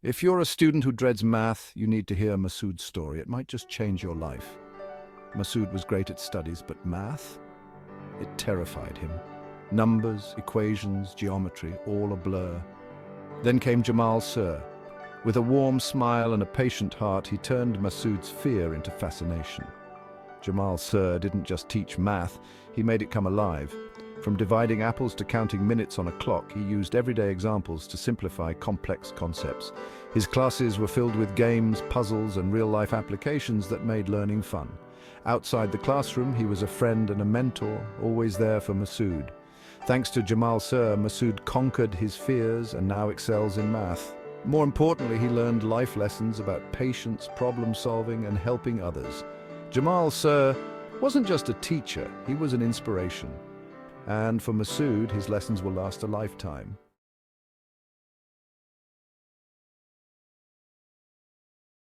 If you're a student who dreads math, you need to hear Masud's story. It might just change your life. Masud was great at studies, but math? It terrified him. Numbers, equations, geometry, all a blur. Then came Jamal Sir. With a warm smile and a patient heart, he turned Masud's fear into fascination. Jamal Sir didn't just teach math, he made it come alive. From dividing apples to counting minutes on a clock, he used everyday examples to simplify complex concepts. His classes were filled with games, puzzles, and real-life applications that made learning fun. Outside the classroom, he was a friend and a mentor, always there for Masud. Thanks to Jamal Sir, Masud conquered his fears and now excels in math. More importantly, he learned life lessons about patience, problem-solving, and helping others. Jamal Sir wasn't just a teacher, he was an inspiration. And for Masud, his lessons will last a lifetime.